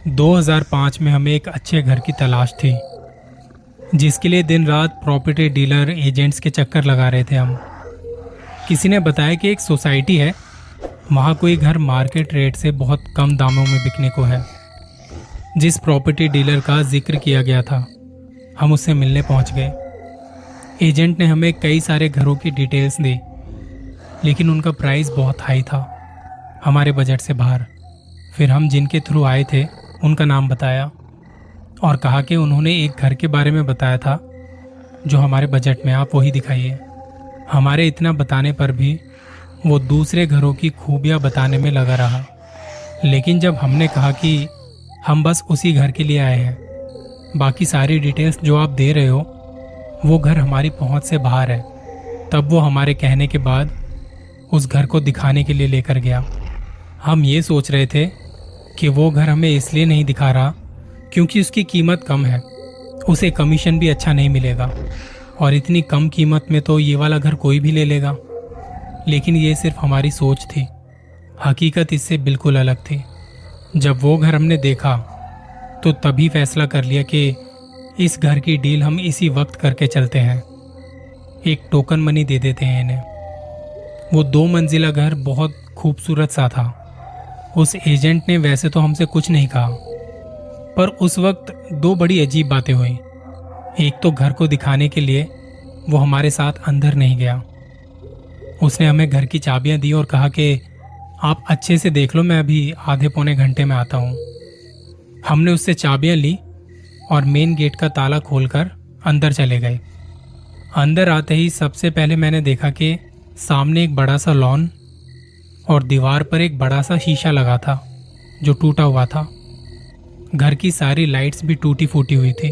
2005 में हमें एक अच्छे घर की तलाश थी, जिसके लिए दिन रात प्रॉपर्टी डीलर एजेंट्स के चक्कर लगा रहे थे हम। किसी ने बताया कि एक सोसाइटी है, वहाँ कोई घर मार्केट रेट से बहुत कम दामों में बिकने को है। जिस प्रॉपर्टी डीलर का जिक्र किया गया था, हम उससे मिलने पहुँच गए। एजेंट ने हमें कई सारे घरों की डिटेल्स दी, लेकिन उनका प्राइस बहुत हाई था, हमारे बजट से बाहर। फिर हम जिनके थ्रू आए थे उनका नाम बताया और कहा कि उन्होंने एक घर के बारे में बताया था जो हमारे बजट में, आप वही दिखाइए। हमारे इतना बताने पर भी वो दूसरे घरों की खूबियां बताने में लगा रहा। लेकिन जब हमने कहा कि हम बस उसी घर के लिए आए हैं, बाकी सारी डिटेल्स जो आप दे रहे हो वो घर हमारी पहुंच से बाहर है, तब वो हमारे कहने के बाद उस घर को दिखाने के लिए लेकर गया। हम ये सोच रहे थे कि वो घर हमें इसलिए नहीं दिखा रहा क्योंकि उसकी कीमत कम है, उसे कमीशन भी अच्छा नहीं मिलेगा और इतनी कम कीमत में तो ये वाला घर कोई भी ले लेगा। लेकिन ये सिर्फ हमारी सोच थी, हकीकत इससे बिल्कुल अलग थी। जब वो घर हमने देखा तो तभी फैसला कर लिया कि इस घर की डील हम इसी वक्त करके चलते हैं। एक टोकन मनी दे देते हैं इन्हें। वो 2 मंजिला घर बहुत खूबसूरत सा था। उस एजेंट ने वैसे तो हमसे कुछ नहीं कहा, पर उस वक्त 2 बड़ी अजीब बातें हुई। एक तो घर को दिखाने के लिए वो हमारे साथ अंदर नहीं गया। उसने हमें घर की चाबियां दी और कहा कि आप अच्छे से देख लो, मैं अभी आधे पौने घंटे में आता हूँ। हमने उससे चाबियां ली और मेन गेट का ताला खोलकर अंदर चले गए। अंदर आते ही सबसे पहले मैंने देखा कि सामने एक बड़ा सा लॉन और दीवार पर एक बड़ा सा शीशा लगा था जो टूटा हुआ था। घर की सारी लाइट्स भी टूटी फूटी हुई थी।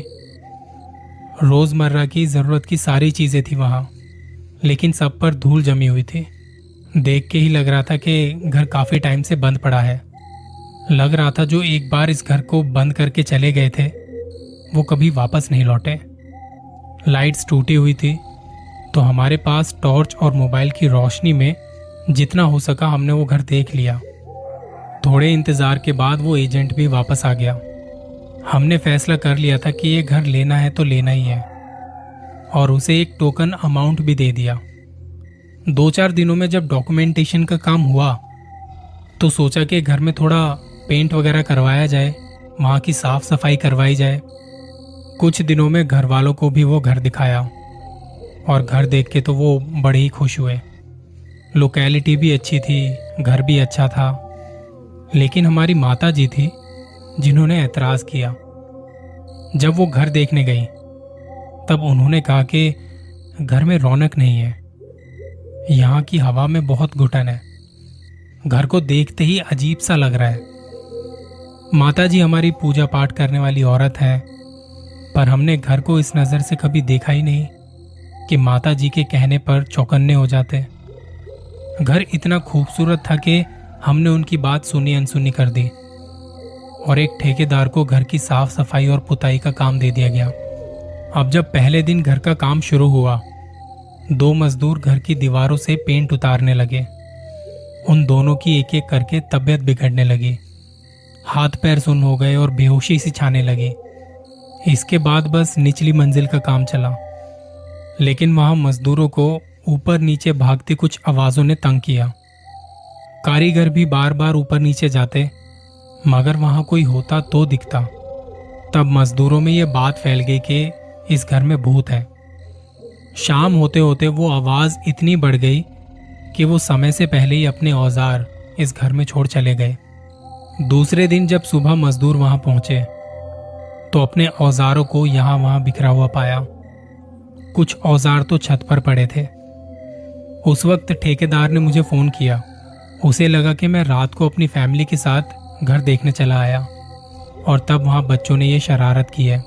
रोजमर्रा की जरूरत की सारी चीजें थी वहां, लेकिन सब पर धूल जमी हुई थी। देख के ही लग रहा था कि घर काफी टाइम से बंद पड़ा है। लग रहा था जो एक बार इस घर को बंद करके चले गए थे वो कभी वापस नहीं लौटे। लाइट्स टूटी हुई थी, तो हमारे पास टॉर्च और मोबाइल की रोशनी में जितना हो सका हमने वो घर देख लिया। थोड़े इंतजार के बाद वो एजेंट भी वापस आ गया। हमने फैसला कर लिया था कि ये घर लेना है तो लेना ही है, और उसे एक टोकन अमाउंट भी दे दिया। 2-4 दिनों में जब डॉक्यूमेंटेशन का काम हुआ तो सोचा कि घर में थोड़ा पेंट वगैरह करवाया जाए, वहाँ की साफ सफाई करवाई जाए। कुछ दिनों में घर वालों को भी वो घर दिखाया और घर देख के तो वो बड़े ही खुश हुए। लोकेलिटी भी अच्छी थी, घर भी अच्छा था। लेकिन हमारी माता जी थी जिन्होंने एतराज किया। जब वो घर देखने गई तब उन्होंने कहा कि घर में रौनक नहीं है, यहाँ की हवा में बहुत घुटन है, घर को देखते ही अजीब सा लग रहा है। माता जी हमारी पूजा पाठ करने वाली औरत है, पर हमने घर को इस नज़र से कभी देखा ही नहीं कि माता जी के कहने पर चौकन्ने हो जाते। घर इतना खूबसूरत था कि हमने उनकी बात सुनी अनसुनी कर दी और एक ठेकेदार को घर की साफ सफाई और पुताई का काम दे दिया गया। अब जब पहले दिन घर का काम शुरू हुआ, 2 मजदूर घर की दीवारों से पेंट उतारने लगे। उन दोनों की एक एक करके तबीयत बिगड़ने लगी, हाथ पैर सुन्न हो गए और बेहोशी सी छाने लगी। इसके बाद बस निचली मंजिल का काम चला, लेकिन वहां मजदूरों को ऊपर नीचे भागती कुछ आवाजों ने तंग किया। कारीगर भी बार बार ऊपर नीचे जाते, मगर वहां कोई होता तो दिखता। तब मजदूरों में यह बात फैल गई कि इस घर में भूत है। शाम होते होते वो आवाज इतनी बढ़ गई कि वो समय से पहले ही अपने औजार इस घर में छोड़ चले गए। दूसरे दिन जब सुबह मजदूर वहां पहुंचे तो अपने औजारों को यहां वहां बिखरा हुआ पाया। कुछ औजार तो छत पर पड़े थे। उस वक्त ठेकेदार ने मुझे फोन किया। उसे लगा कि मैं रात को अपनी फैमिली के साथ घर देखने चला आया, और तब वहां बच्चों ने ये शरारत की है।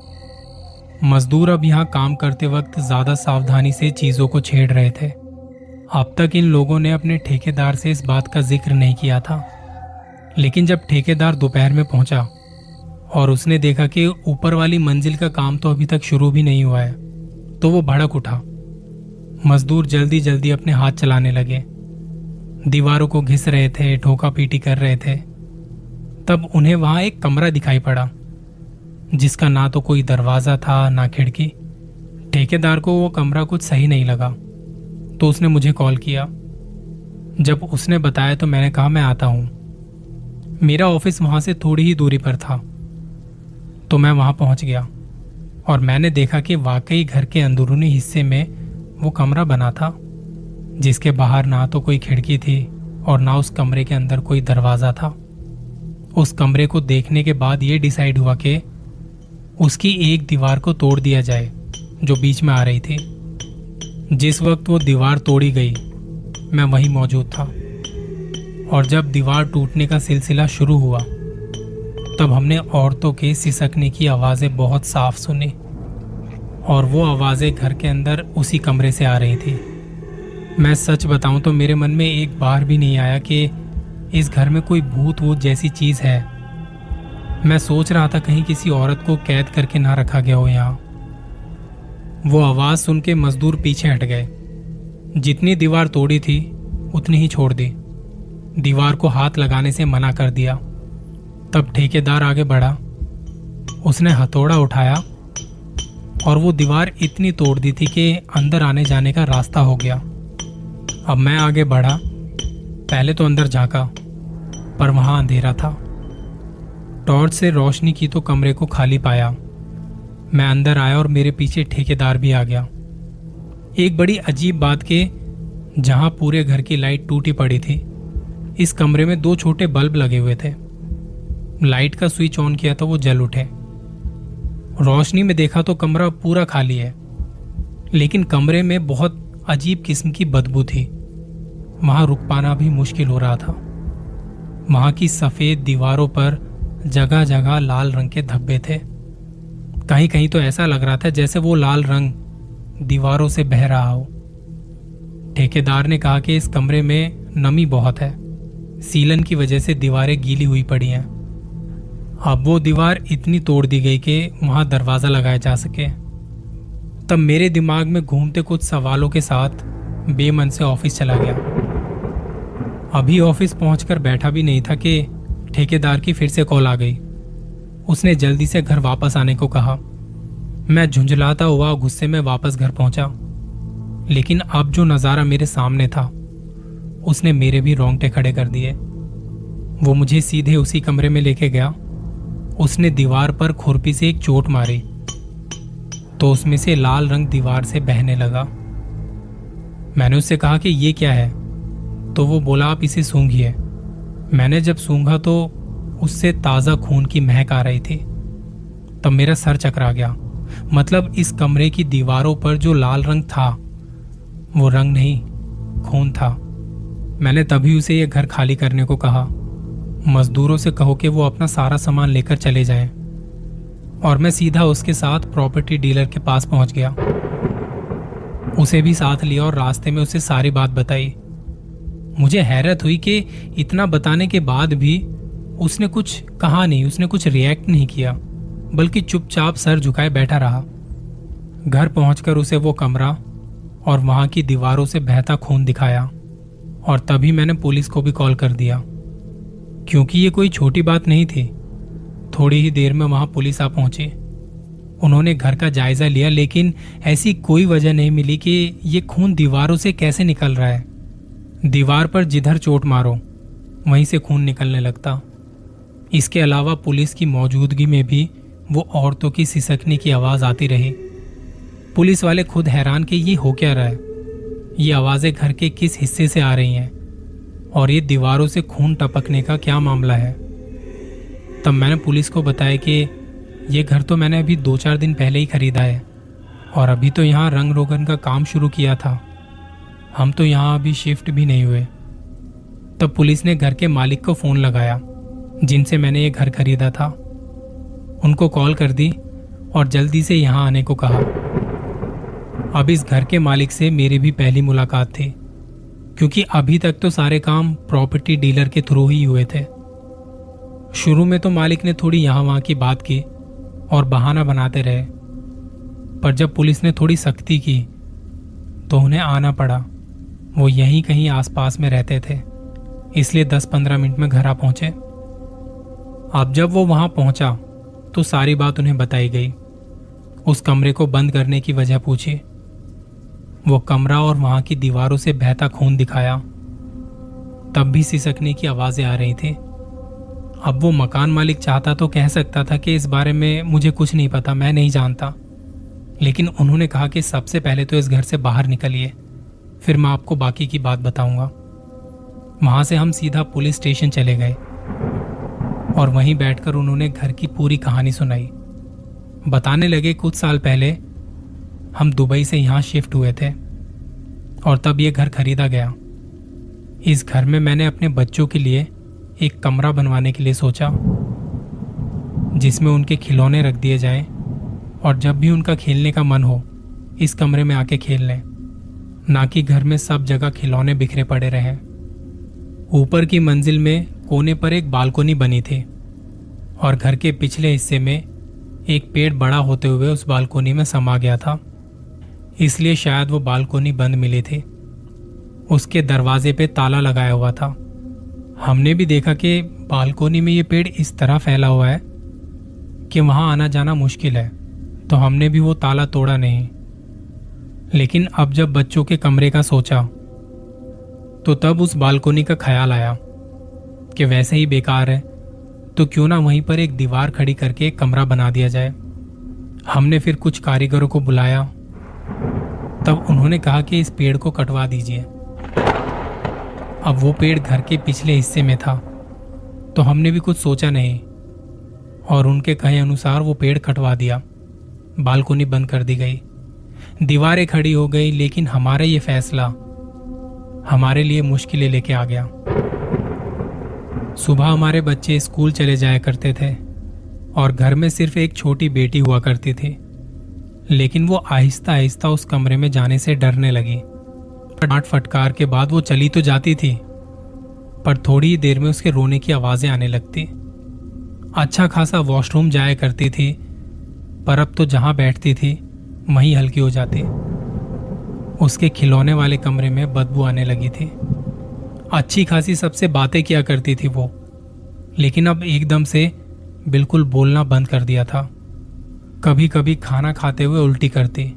मजदूर अब यहाँ काम करते वक्त ज्यादा सावधानी से चीजों को छेड़ रहे थे। अब तक इन लोगों ने अपने ठेकेदार से इस बात का जिक्र नहीं किया था, लेकिन जब ठेकेदार दोपहर में पहुंचा और उसने देखा कि ऊपर वाली मंजिल का काम तो अभी तक शुरू भी नहीं हुआ है, तो वो भड़क उठा। मजदूर जल्दी जल्दी अपने हाथ चलाने लगे, दीवारों को घिस रहे थे, ठोका पीटी कर रहे थे। तब उन्हें वहां एक कमरा दिखाई पड़ा जिसका ना तो कोई दरवाजा था ना खिड़की। ठेकेदार को वो कमरा कुछ सही नहीं लगा तो उसने मुझे कॉल किया। जब उसने बताया तो मैंने कहा मैं आता हूं। मेरा ऑफिस वहां से थोड़ी ही दूरी पर था तो मैं वहां पहुंच गया और मैंने देखा कि वाकई घर के अंदरूनी हिस्से में वो कमरा बना था जिसके बाहर ना तो कोई खिड़की थी और ना उस कमरे के अंदर कोई दरवाजा था। उस कमरे को देखने के बाद ये डिसाइड हुआ कि उसकी एक दीवार को तोड़ दिया जाए जो बीच में आ रही थी। जिस वक्त वो दीवार तोड़ी गई मैं वहीं मौजूद था और जब दीवार टूटने का सिलसिला शुरू हुआ तब हमने औरतों के सिसकने की आवाज़ें बहुत साफ सुनी और वो आवाज़ें घर के अंदर उसी कमरे से आ रही थी। मैं सच बताऊं तो मेरे मन में एक बार भी नहीं आया कि इस घर में कोई भूत वूत जैसी चीज़ है। मैं सोच रहा था कहीं किसी औरत को कैद करके ना रखा गया हो यहाँ। वो आवाज़ सुन के मजदूर पीछे हट गए। जितनी दीवार तोड़ी थी उतनी ही छोड़ दी। दीवार को हाथ लगाने से मना कर दिया। तब ठेकेदार आगे बढ़ा, उसने हथौड़ा उठाया और वो दीवार इतनी तोड़ दी थी कि अंदर आने जाने का रास्ता हो गया। अब मैं आगे बढ़ा। पहले तो अंदर झांका पर वहां अंधेरा था। टॉर्च से रोशनी की तो कमरे को खाली पाया। मैं अंदर आया और मेरे पीछे ठेकेदार भी आ गया। एक बड़ी अजीब बात के जहां पूरे घर की लाइट टूटी पड़ी थी, इस कमरे में 2 छोटे बल्ब लगे हुए थे। लाइट का स्विच ऑन किया तो वो जल उठे। रोशनी में देखा तो कमरा पूरा खाली है, लेकिन कमरे में बहुत अजीब किस्म की बदबू थी। वहां रुक पाना भी मुश्किल हो रहा था। वहां की सफेद दीवारों पर जगह जगह लाल रंग के धब्बे थे। कहीं कहीं तो ऐसा लग रहा था जैसे वो लाल रंग दीवारों से बह रहा हो। ठेकेदार ने कहा कि इस कमरे में नमी बहुत है, सीलन की वजह से दीवारें गीली हुई पड़ी हैं। अब वो दीवार इतनी तोड़ दी गई कि वहां दरवाजा लगाया जा सके। तब मेरे दिमाग में घूमते कुछ सवालों के साथ बेमन से ऑफिस चला गया। अभी ऑफिस पहुंचकर बैठा भी नहीं था कि ठेकेदार की फिर से कॉल आ गई। उसने जल्दी से घर वापस आने को कहा। मैं झुंझलाता हुआ गुस्से में वापस घर पहुंचा, लेकिन अब जो नज़ारा मेरे सामने था उसने मेरे भी रोंगटे खड़े कर दिए। वो मुझे सीधे उसी कमरे में लेके गया। उसने दीवार पर खुरपी से एक चोट मारी तो उसमें से लाल रंग दीवार से बहने लगा। मैंने उससे कहा कि ये क्या है, तो वो बोला आप इसे सूंघिए। मैंने जब सूंघा तो उससे ताज़ा खून की महक आ रही थी। तब मेरा सर चकरा गया। मतलब इस कमरे की दीवारों पर जो लाल रंग था वो रंग नहीं, खून था। मैंने तभी उसे ये घर खाली करने को कहा। मजदूरों से कहो कि वो अपना सारा सामान लेकर चले जाएं। और मैं सीधा उसके साथ प्रॉपर्टी डीलर के पास पहुंच गया। उसे भी साथ लिया और रास्ते में उसे सारी बात बताई। मुझे हैरत हुई कि इतना बताने के बाद भी उसने कुछ कहा नहीं, उसने कुछ रिएक्ट नहीं किया, बल्कि चुपचाप सर झुकाए बैठा रहा। घर पहुंचकर उसे वो कमरा और वहां की दीवारों से बहता खून दिखाया और तभी मैंने पुलिस को भी कॉल कर दिया, क्योंकि ये कोई छोटी बात नहीं थी। थोड़ी ही देर में वहां पुलिस आ पहुंची। उन्होंने घर का जायजा लिया, लेकिन ऐसी कोई वजह नहीं मिली कि ये खून दीवारों से कैसे निकल रहा है। दीवार पर जिधर चोट मारो वहीं से खून निकलने लगता। इसके अलावा पुलिस की मौजूदगी में भी वो औरतों की सिसकने की आवाज़ आती रही। पुलिस वाले खुद हैरान कि ये हो क्या रहा है, ये आवाज़ें घर के किस हिस्से से आ रही हैं और ये दीवारों से खून टपकने का क्या मामला है। तब मैंने पुलिस को बताया कि ये घर तो मैंने अभी 2-4 दिन पहले ही खरीदा है और अभी तो यहाँ रंग रोगन का काम शुरू किया था। हम तो यहाँ अभी शिफ्ट भी नहीं हुए। तब पुलिस ने घर के मालिक को फ़ोन लगाया जिनसे मैंने ये घर खरीदा था। उनको कॉल कर दी और जल्दी से यहाँ आने को कहा। अब इस घर के मालिक से मेरी भी पहली मुलाकात थी, क्योंकि अभी तक तो सारे काम प्रॉपर्टी डीलर के थ्रू ही हुए थे। शुरू में तो मालिक ने थोड़ी यहाँ वहाँ की बात की और बहाना बनाते रहे, पर जब पुलिस ने थोड़ी सख्ती की तो उन्हें आना पड़ा। वो यहीं कहीं आसपास में रहते थे, इसलिए 10-15 मिनट में घर आ पहुंचे। अब जब वो वहां पहुंचा तो सारी बात उन्हें बताई गई। उस कमरे को बंद करने की वजह पूछी। वो कमरा और वहां की दीवारों से बहता खून दिखाया। तब भी सिसकने की आवाजें आ रही थी। अब वो मकान मालिक चाहता तो कह सकता था कि इस बारे में मुझे कुछ नहीं पता, मैं नहीं जानता, लेकिन उन्होंने कहा कि सबसे पहले तो इस घर से बाहर निकलिए, फिर मैं आपको बाकी की बात बताऊंगा। वहां से हम सीधा पुलिस स्टेशन चले गए और वहीं बैठकर उन्होंने घर की पूरी कहानी सुनाई। बताने लगे कुछ साल पहले हम दुबई से यहाँ शिफ्ट हुए थे और तब ये घर खरीदा गया। इस घर में मैंने अपने बच्चों के लिए एक कमरा बनवाने के लिए सोचा, जिसमें उनके खिलौने रख दिए जाएं और जब भी उनका खेलने का मन हो इस कमरे में आके खेल लें, ना कि घर में सब जगह खिलौने बिखरे पड़े रहें। ऊपर की मंजिल में कोने पर एक बालकोनी बनी थी और घर के पिछले हिस्से में एक पेड़ बड़ा होते हुए उस बालकोनी में समा गया था, इसलिए शायद वो बालकोनी बंद मिली थी। उसके दरवाजे पे ताला लगाया हुआ था। हमने भी देखा कि बालकोनी में ये पेड़ इस तरह फैला हुआ है कि वहां आना जाना मुश्किल है, तो हमने भी वो ताला तोड़ा नहीं। लेकिन अब जब बच्चों के कमरे का सोचा तो तब उस बालकोनी का ख्याल आया कि वैसे ही बेकार है तो क्यों ना वहीं पर एक दीवार खड़ी करके एक कमरा बना दिया जाए। हमने फिर कुछ कारीगरों को बुलाया। तब उन्होंने कहा कि इस पेड़ को कटवा दीजिए। अब वो पेड़ घर के पिछले हिस्से में था, तो हमने भी कुछ सोचा नहीं और उनके कहे अनुसार वो पेड़ कटवा दिया। बालकोनी बंद कर दी गई, दीवारें खड़ी हो गई, लेकिन हमारा ये फैसला हमारे लिए मुश्किलें लेके आ गया। सुबह हमारे बच्चे स्कूल चले जाया करते थे और घर में सिर्फ एक छोटी बेटी हुआ करती थी, लेकिन वो आहिस्ता आहिस्ता उस कमरे में जाने से डरने लगी। डांट फटकार के बाद वो चली तो जाती थी, पर थोड़ी ही देर में उसके रोने की आवाजें आने लगती। अच्छा खासा वॉशरूम जाया करती थी, पर अब तो जहां बैठती थी वहीं हल्की हो जाती। उसके खिलौने वाले कमरे में बदबू आने लगी थी। अच्छी खासी सबसे बातें किया करती थी वो, लेकिन अब एकदम से बिल्कुल बोलना बंद कर दिया था। कभी कभी खाना खाते हुए उल्टी करती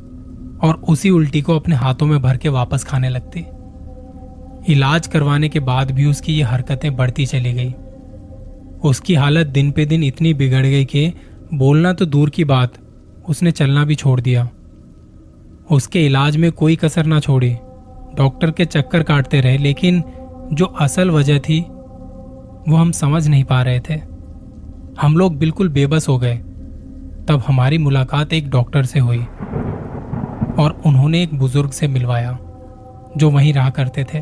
और उसी उल्टी को अपने हाथों में भर के वापस खाने लगती। इलाज करवाने के बाद भी उसकी ये हरकतें बढ़ती चली गई। उसकी हालत दिन पे दिन इतनी बिगड़ गई कि बोलना तो दूर की बात, उसने चलना भी छोड़ दिया। उसके इलाज में कोई कसर ना छोड़ी, डॉक्टर के चक्कर काटते रहे, लेकिन जो असल वजह थी वो हम समझ नहीं पा रहे थे। हम लोग बिल्कुल बेबस हो गए। तब हमारी मुलाकात एक डॉक्टर से हुई और उन्होंने एक बुजुर्ग से मिलवाया जो वहीं रहा करते थे।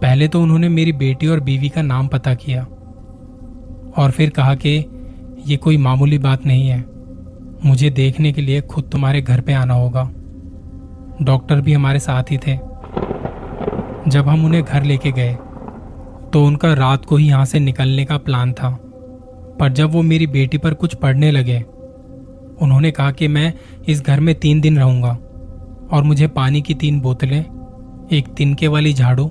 पहले तो उन्होंने मेरी बेटी और बीवी का नाम पता किया और फिर कहा कि ये कोई मामूली बात नहीं है, मुझे देखने के लिए खुद तुम्हारे घर पे आना होगा। डॉक्टर भी हमारे साथ ही थे। जब हम उन्हें घर लेके गए तो उनका रात को ही यहाँ से निकलने का प्लान था, पर जब वो मेरी बेटी पर कुछ पढ़ने लगे उन्होंने कहा कि मैं इस घर में 3 दिन रहूंगा और मुझे पानी की 3 बोतलें, एक तिनके वाली झाड़ू,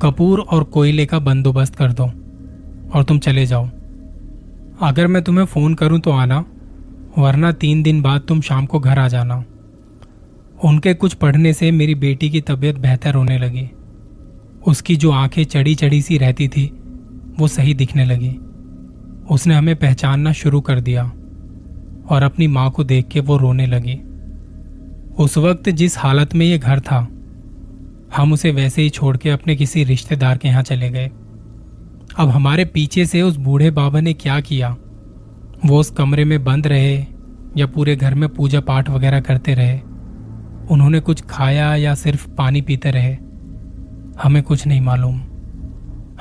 कपूर और कोयले का बंदोबस्त कर दो और तुम चले जाओ। अगर मैं तुम्हें फोन करूं तो आना, वरना 3 दिन बाद तुम शाम को घर आ जाना। उनके कुछ पढ़ने से मेरी बेटी की तबीयत बेहतर होने लगी। उसकी जो आंखें चढ़ी चढ़ी सी रहती थी वो सही दिखने लगी। उसने हमें पहचानना शुरू कर दिया और अपनी माँ को देख के वो रोने लगी। उस वक्त जिस हालत में ये घर था, हम उसे वैसे ही छोड़ के अपने किसी रिश्तेदार के यहाँ चले गए। अब हमारे पीछे से उस बूढ़े बाबा ने क्या किया, वो उस कमरे में बंद रहे या पूरे घर में पूजा पाठ वगैरह करते रहे, उन्होंने कुछ खाया या सिर्फ पानी पीते रहे, हमें कुछ नहीं मालूम।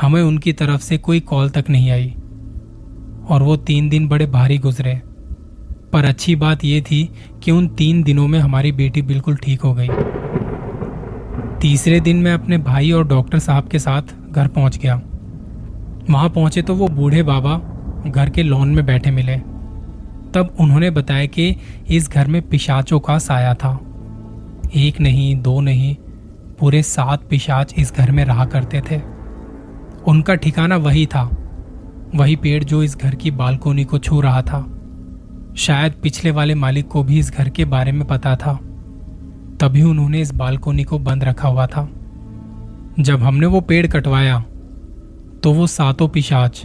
हमें उनकी तरफ से कोई कॉल तक नहीं आई और वो 3 दिन बड़े भारी गुजरे। पर अच्छी बात यह थी कि उन 3 दिनों में हमारी बेटी बिल्कुल ठीक हो गई। तीसरे दिन मैं अपने भाई और डॉक्टर साहब के साथ घर पहुंच गया। वहां पहुंचे तो वो बूढ़े बाबा घर के लॉन में बैठे मिले। तब उन्होंने बताया कि इस घर में पिशाचों का साया था। 1 नहीं 2 नहीं, पूरे 7 पिशाच इस घर में रहा करते थे। उनका ठिकाना वही था वही पेड़ जो इस घर की बालकोनी को छू रहा था। शायद पिछले वाले मालिक को भी इस घर के बारे में पता था, तभी उन्होंने इस बालकोनी को बंद रखा हुआ था। जब हमने वो पेड़ कटवाया तो वो सातों पिशाच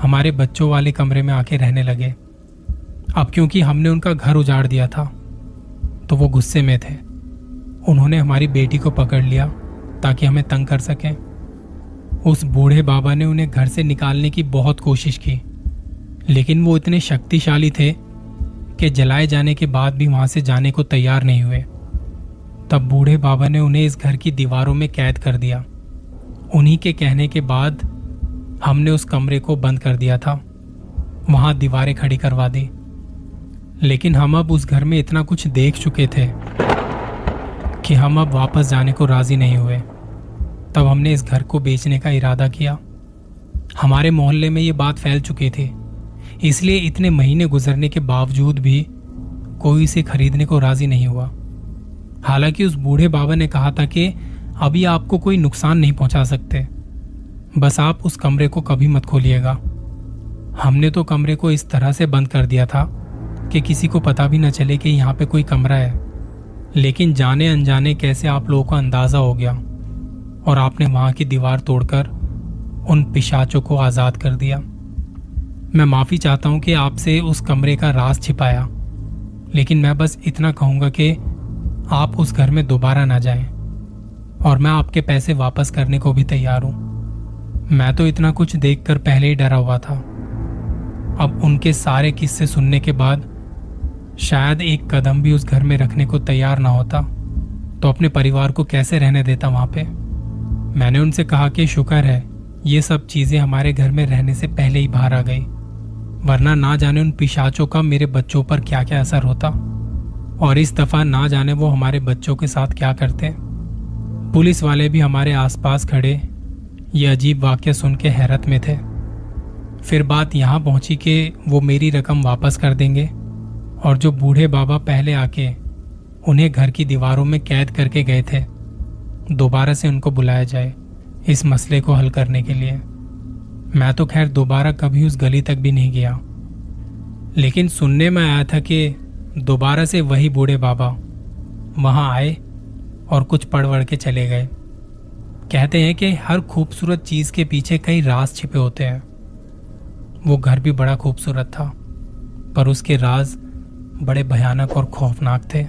हमारे बच्चों वाले कमरे में आके रहने लगे। अब क्योंकि हमने उनका घर उजाड़ दिया था तो वो गुस्से में थे। उन्होंने हमारी बेटी को पकड़ लिया ताकि हमें तंग कर सकें। उस बूढ़े बाबा ने उन्हें घर से निकालने की बहुत कोशिश की, लेकिन वो इतने शक्तिशाली थे कि जलाए जाने के बाद भी वहां से जाने को तैयार नहीं हुए। तब बूढ़े बाबा ने उन्हें इस घर की दीवारों में कैद कर दिया। उन्हीं के कहने के बाद हमने उस कमरे को बंद कर दिया था, वहां दीवारें खड़ी करवा दी। लेकिन हम अब उस घर में इतना कुछ देख चुके थे कि हम अब वापस जाने को राजी नहीं हुए। तब हमने इस घर को बेचने का इरादा किया। हमारे मोहल्ले में ये बात फैल चुकी थी, इसलिए इतने महीने गुजरने के बावजूद भी कोई इसे खरीदने को राजी नहीं हुआ। हालांकि उस बूढ़े बाबा ने कहा था कि अभी आपको कोई नुकसान नहीं पहुंचा सकते, बस आप उस कमरे को कभी मत खोलिएगा। हमने तो कमरे को इस तरह से बंद कर दिया था कि किसी को पता भी न चले कि यहाँ पे कोई कमरा है। लेकिन जाने अनजाने कैसे आप लोगों को अंदाजा हो गया और आपने वहां की दीवार तोड़कर उन पिशाचों को आजाद कर दिया। मैं माफी चाहता हूं कि आपसे उस कमरे का राज छिपाया, लेकिन मैं बस इतना कहूंगा कि आप उस घर में दोबारा ना जाएं और मैं आपके पैसे वापस करने को भी तैयार हूं। मैं तो इतना कुछ देखकर पहले ही डरा हुआ था। अब उनके सारे किस्से सुनने के बाद शायद एक कदम भी उस घर में रखने को तैयार ना होता तो अपने परिवार को कैसे रहने देता वहां पे। मैंने उनसे कहा कि शुक्र है ये सब चीजें हमारे घर में रहने से पहले ही बाहर आ गई, वरना ना जाने उन पिशाचों का मेरे बच्चों पर क्या क्या असर होता, और इस दफा ना जाने वो हमारे बच्चों के साथ क्या करते। पुलिस वाले भी हमारे आसपास खड़े ये अजीब वाक्य सुन के हैरत में थे। फिर बात यहाँ पहुंची कि वो मेरी रकम वापस कर देंगे और जो बूढ़े बाबा पहले आके उन्हें घर की दीवारों में कैद करके गए थे, दोबारा से उनको बुलाया जाए इस मसले को हल करने के लिए। मैं तो खैर दोबारा कभी उस गली तक भी नहीं गया, लेकिन सुनने में आया था कि दोबारा से वही बूढ़े बाबा वहां आए और कुछ पढ़ वढ़ के चले गए। कहते हैं कि हर खूबसूरत चीज के पीछे कई राज छिपे होते हैं। वो घर भी बड़ा खूबसूरत था, पर उसके राज बड़े भयानक और खौफनाक थे।